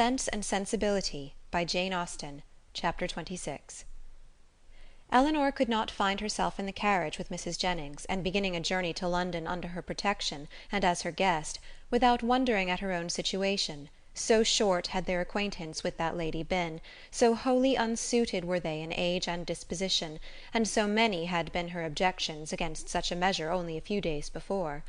Sense and Sensibility by Jane Austen, Chapter 26. Elinor could not find herself in the carriage with Mrs. Jennings, and beginning a journey to London under her protection, and as her guest, without wondering at her own situation, so short had their acquaintance with that lady been, so wholly unsuited were they in age and disposition, and so many had been her objections against such a measure only a few days before.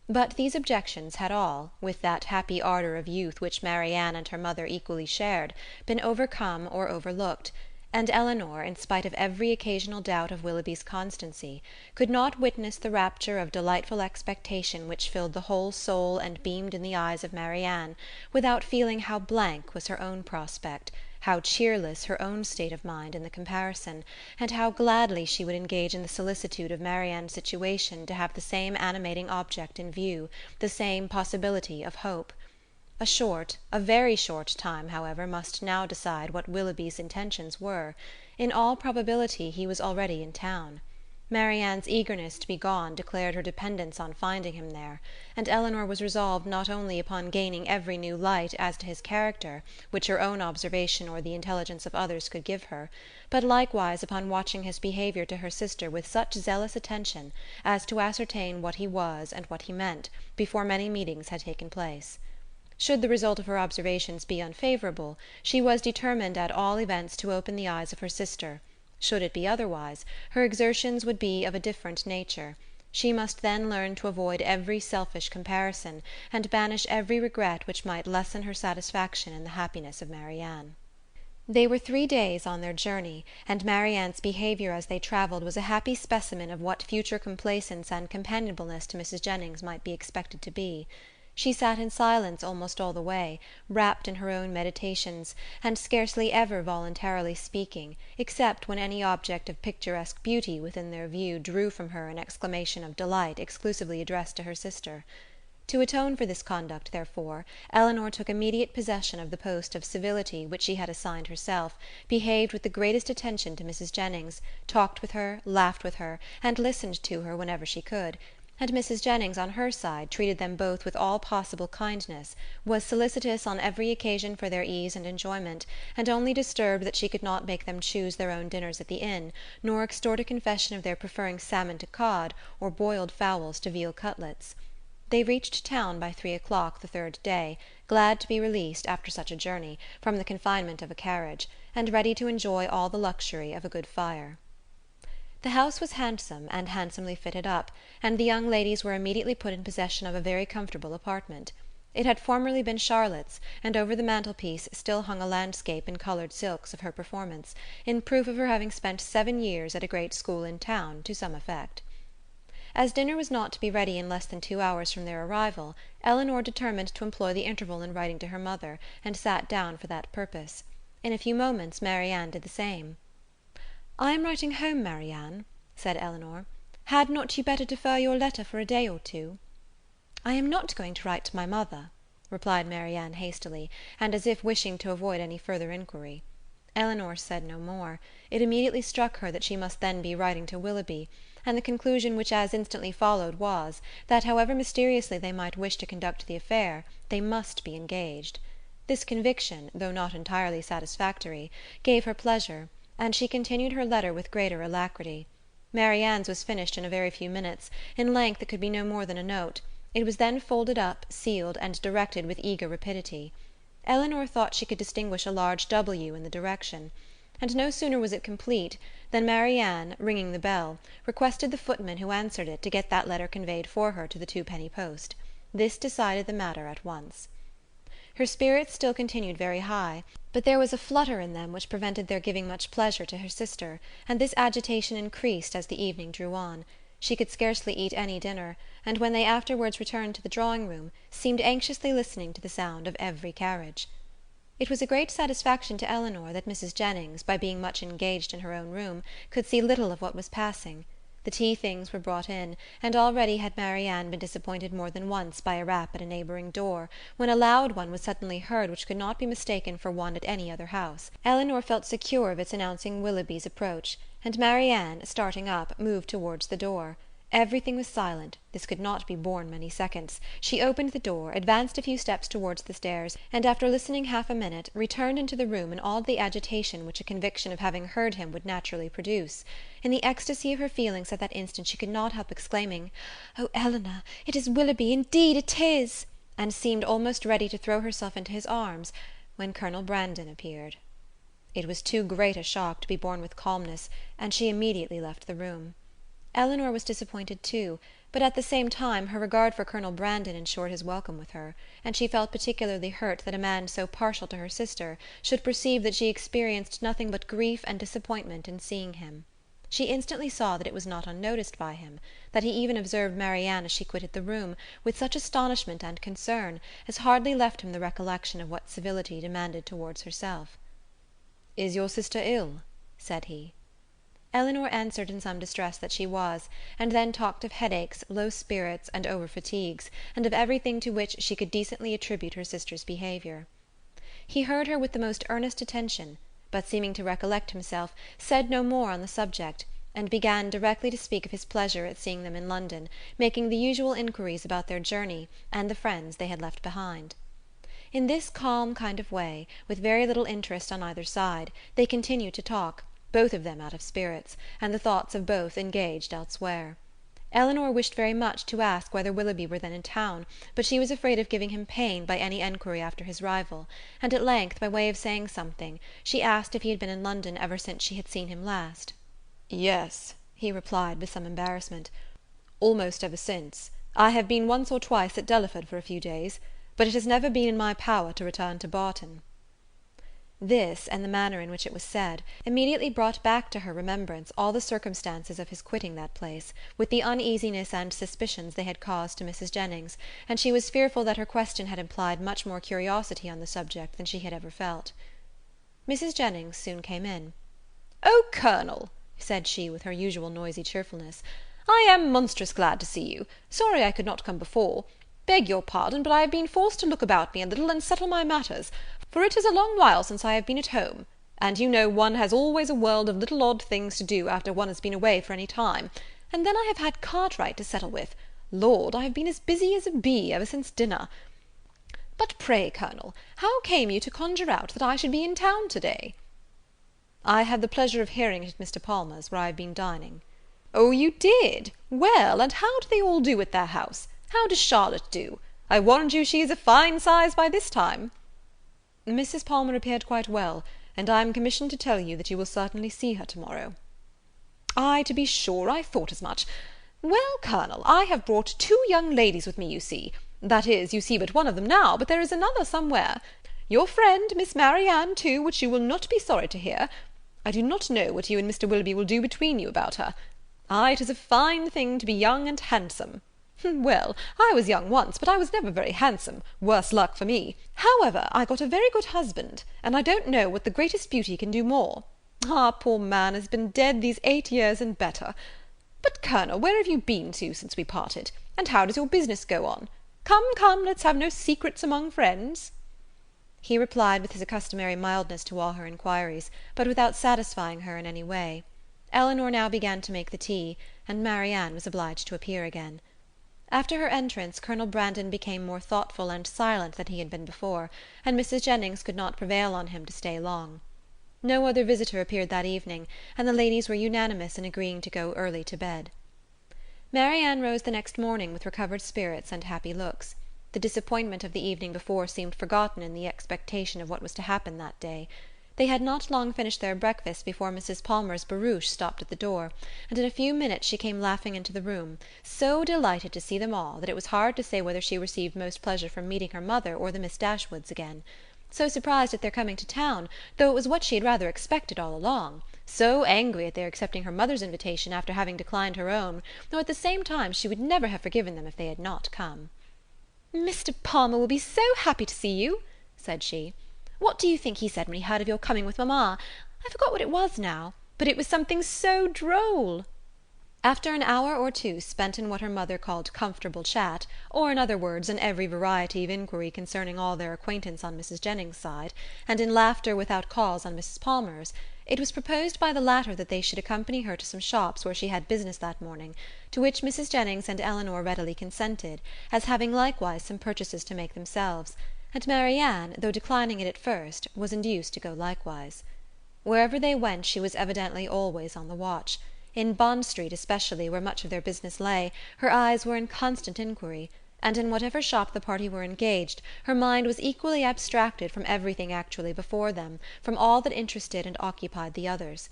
But these objections had all, with that happy ardour of youth which Marianne and her mother equally shared, been overcome or overlooked, and Elinor, in spite of every occasional doubt of Willoughby's constancy, could not witness the rapture of delightful expectation which filled the whole soul and beamed in the eyes of Marianne, without feeling how blank was her own prospect, how cheerless her own state of mind in the comparison, and how gladly she would engage in the solicitude of Marianne's situation to have the same animating object in view, the same possibility of hope. A very short time, however, must now decide what Willoughby's intentions were. In all probability he was already in town. Marianne's eagerness to be gone declared her dependence on finding him there, and Elinor was resolved not only upon gaining every new light as to his character which her own observation or the intelligence of others could give her, but likewise upon watching his behaviour to her sister with such zealous attention as to ascertain what he was and what he meant, before many meetings had taken place. Should the result of her observations be unfavourable, she was determined at all events to open the eyes of her sister. Should it be otherwise, her exertions would be of a different nature. She must then learn to avoid every selfish comparison, and banish every regret which might lessen her satisfaction in the happiness of Marianne. They were 3 days on their journey, and Marianne's behaviour as they travelled was a happy specimen of what future complaisance and companionableness to Mrs. Jennings might be expected to be. She sat in silence almost all the way, wrapped in her own meditations, and scarcely ever voluntarily speaking, except when any object of picturesque beauty within their view drew from her an exclamation of delight exclusively addressed to her sister. To atone for this conduct, therefore, Elinor took immediate possession of the post of civility which she had assigned herself, behaved with the greatest attention to Mrs. Jennings, talked with her, laughed with her, and listened to her whenever she could, and Mrs. Jennings on her side treated them both with all possible kindness, was solicitous on every occasion for their ease and enjoyment, and only disturbed that she could not make them choose their own dinners at the inn, nor extort a confession of their preferring salmon to cod, or boiled fowls to veal cutlets. They reached town by 3 o'clock the third day, glad to be released, after such a journey, from the confinement of a carriage, and ready to enjoy all the luxury of a good fire. The house was handsome and handsomely fitted up, and the young ladies were immediately put in possession of a very comfortable apartment. It had formerly been Charlotte's, and over the mantelpiece still hung a landscape in coloured silks of her performance, in proof of her having spent 7 years at a great school in town to some effect. As dinner was not to be ready in less than 2 hours from their arrival, Elinor determined to employ the interval in writing to her mother, and sat down for that purpose. In a few moments Marianne did the same. "I am writing home, Marianne," said Elinor. "Had not you better defer your letter for a day or two?" "I am not going to write to my mother," replied Marianne hastily, and as if wishing to avoid any further inquiry. Elinor said no more. It immediately struck her that she must then be writing to Willoughby, and the conclusion which as instantly followed was, that however mysteriously they might wish to conduct the affair, they must be engaged. This conviction, though not entirely satisfactory, gave her pleasure, and she continued her letter with greater alacrity. Marianne's was finished in a very few minutes. In length it could be no more than a note. It was then folded up, sealed, and directed with eager rapidity. Elinor thought she could distinguish a large W in the direction, and no sooner was it complete than Marianne, ringing the bell, requested the footman who answered it to get that letter conveyed for her to the twopenny post. This decided the matter at once. Her spirits still continued very high, but there was a flutter in them which prevented their giving much pleasure to her sister, and this agitation increased as the evening drew on. She could scarcely eat any dinner, and when they afterwards returned to the drawing-room, seemed anxiously listening to the sound of every carriage. It was a great satisfaction to Elinor that Mrs. Jennings, by being much engaged in her own room, could see little of what was passing. The tea things were brought in, and already had Marianne been disappointed more than once by a rap at a neighbouring door, when a loud one was suddenly heard which could not be mistaken for one at any other house. Elinor felt secure of its announcing Willoughby's approach, and Marianne, starting up, moved towards the door. Everything was silent. This could not be borne many seconds. She opened the door, advanced a few steps towards the stairs, and after listening half a minute, returned into the room in all the agitation which a conviction of having heard him would naturally produce. In the ecstasy of her feelings at that instant she could not help exclaiming, "Oh, Elinor, it is Willoughby, indeed it is!" and seemed almost ready to throw herself into his arms, when Colonel Brandon appeared. It was too great a shock to be borne with calmness, and she immediately left the room. Elinor was disappointed too, but at the same time her regard for Colonel Brandon ensured his welcome with her, and she felt particularly hurt that a man so partial to her sister should perceive that she experienced nothing but grief and disappointment in seeing him. She instantly saw that it was not unnoticed by him, that he even observed Marianne as she quitted the room, with such astonishment and concern as hardly left him the recollection of what civility demanded towards herself. "Is your sister ill?" said he. Elinor answered in some distress that she was, and then talked of headaches, low spirits, and over-fatigues, and of everything to which she could decently attribute her sister's behaviour. He heard her with the most earnest attention, but seeming to recollect himself, said no more on the subject, and began directly to speak of his pleasure at seeing them in London, making the usual inquiries about their journey, and the friends they had left behind. In this calm kind of way, with very little interest on either side, they continued to talk, both of them out of spirits, and the thoughts of both engaged elsewhere. Elinor wished very much to ask whether Willoughby were then in town, but she was afraid of giving him pain by any enquiry after his rival, and at length, by way of saying something, she asked if he had been in London ever since she had seen him last. "Yes," he replied with some embarrassment, "almost ever since. I have been once or twice at Delaford for a few days, but it has never been in my power to return to Barton." This, and the manner in which it was said, immediately brought back to her remembrance all the circumstances of his quitting that place, with the uneasiness and suspicions they had caused to Mrs. Jennings, and she was fearful that her question had implied much more curiosity on the subject than she had ever felt. Mrs. Jennings soon came in. "Oh, Colonel," said she with her usual noisy cheerfulness, "I am monstrous glad to see you. Sorry I could not come before. Beg your pardon, but I have been forced to look about me a little and settle my matters, for it is a long while since I have been at home, and you know one has always a world of little odd things to do after one has been away for any time, and then I have had Cartwright to settle with. Lord, I have been as busy as a bee ever since dinner. But pray, Colonel, how came you to conjure out that I should be in town to-day?" "I had the pleasure of hearing it at Mr. Palmer's, where I have been dining." "Oh, you did? Well, and how do they all do at their house? How does Charlotte do? I warrant you she is a fine size by this time." "Mrs. Palmer appeared quite well, and I am commissioned to tell you that you will certainly see her to-morrow." "Ay, to be sure, I thought as much. Well, Colonel, I have brought 2 young ladies with me, you see. That is, you see but one of them now, but there is another somewhere. Your friend, Miss Marianne, too, which you will not be sorry to hear. I do not know what you and Mr. Willoughby will do between you about her. Ay, it is a fine thing to be young and handsome. Well, I was young once, but I was never very handsome, worse luck for me. However, I got a very good husband, and I don't know what the greatest beauty can do more. Ah, poor man has been dead these 8 years and better. But, Colonel, where have you been to since we parted? And how does your business go on? Come, come, let's have no secrets among friends." He replied with his customary mildness to all her inquiries, but without satisfying her in any way. Elinor now began to make the tea, and Marianne was obliged to appear again. After her entrance, Colonel Brandon became more thoughtful and silent than he had been before, and Mrs. Jennings could not prevail on him to stay long. No other visitor appeared that evening, and the ladies were unanimous in agreeing to go early to bed. Marianne rose the next morning with recovered spirits and happy looks. The disappointment of the evening before seemed forgotten in the expectation of what was to happen that day. They had not long finished their breakfast before Mrs. Palmer's barouche stopped at the door, and in a few minutes she came laughing into the room, so delighted to see them all that it was hard to say whether she received most pleasure from meeting her mother or the Miss Dashwoods again. So surprised at their coming to town, though it was what she had rather expected all along, so angry at their accepting her mother's invitation after having declined her own, though at the same time she would never have forgiven them if they had not come. "Mr. Palmer will be so happy to see you," said she. "What do you think he said when he heard of your coming with mamma? I forgot what it was now, but it was something so droll." After an hour or two spent in what her mother called comfortable chat, or in other words in every variety of inquiry concerning all their acquaintance on Mrs. Jennings' side, and in laughter without cause on Mrs. Palmer's, It was proposed by the latter that they should accompany her to some shops where she had business that morning, to which Mrs. Jennings and Elinor readily consented, as having likewise some purchases to make themselves, and Marianne, though declining it at first, was induced to go likewise. Wherever they went she was evidently always on the watch. In Bond Street especially, where much of their business lay, her eyes were in constant inquiry, and in whatever shop the party were engaged, her mind was equally abstracted from everything actually before them, from all that interested and occupied the others.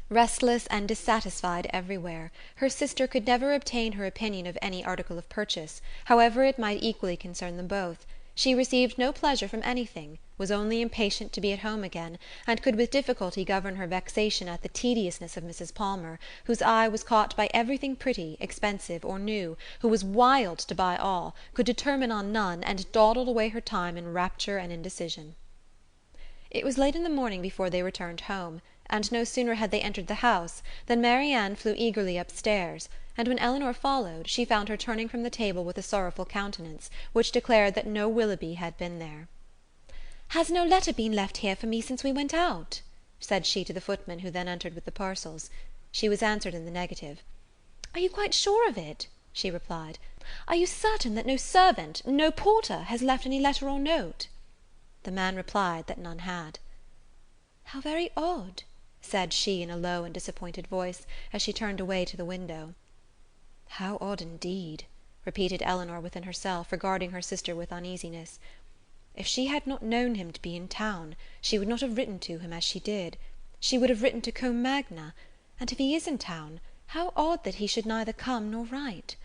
Restless and dissatisfied everywhere, her sister could never obtain her opinion of any article of purchase, however it might equally concern them both. She received no pleasure from anything, was only impatient to be at home again, and could with difficulty govern her vexation at the tediousness of Mrs. Palmer, whose eye was caught by everything pretty, expensive, or new, who was wild to buy all, could determine on none, and dawdled away her time in rapture and indecision. It was late in the morning before they returned home, and no sooner had they entered the house than Marianne flew eagerly upstairs, and when Elinor followed, she found her turning from the table with a sorrowful countenance, which declared that no Willoughby had been there. "Has no letter been left here for me since we went out?" said she to the footman, who then entered with the parcels. She was answered in the negative. "Are you quite sure of it?" she replied. "Are you certain that no servant, no porter, has left any letter or note?" The man replied that none had. "How very odd!" said she in a low and disappointed voice, as she turned away to the window. "How odd indeed!" repeated Elinor within herself, regarding her sister with uneasiness. If she had not known him to be in town, she would not have written to him as she did. She would have written to Combe Magna, and if he is in town, how odd that he should neither come nor write.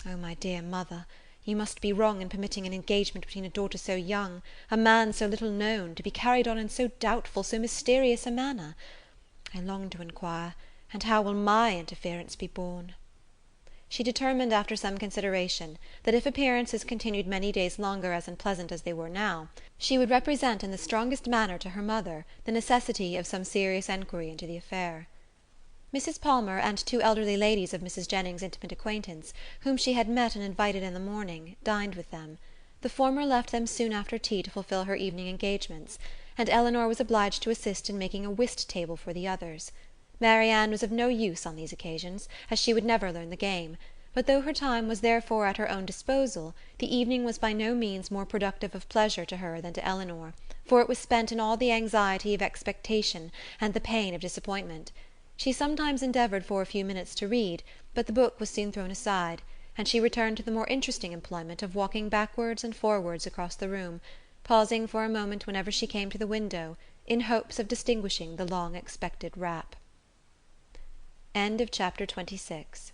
Oh, my dear mother, you must be wrong in permitting an engagement between a daughter so young, a man so little known, to be carried on in so doubtful, so mysterious a manner. I long to inquire, and how will my interference be borne?" She determined, after some consideration, that if appearances continued many days longer as unpleasant as they were now, she would represent in the strongest manner to her mother the necessity of some serious enquiry into the affair. Mrs. Palmer and two elderly ladies of Mrs. Jennings's intimate acquaintance, whom she had met and invited in the morning, dined with them. The former left them soon after tea to fulfil her evening engagements, and Elinor was obliged to assist in making a whist table for the others. Marianne was of no use on these occasions, as she would never learn the game, but though her time was therefore at her own disposal, the evening was by no means more productive of pleasure to her than to Elinor, for it was spent in all the anxiety of expectation and the pain of disappointment. She sometimes endeavoured for a few minutes to read, but the book was soon thrown aside, and she returned to the more interesting employment of walking backwards and forwards across the room, pausing for a moment whenever she came to the window, in hopes of distinguishing the long-expected rap. End of Chapter 26.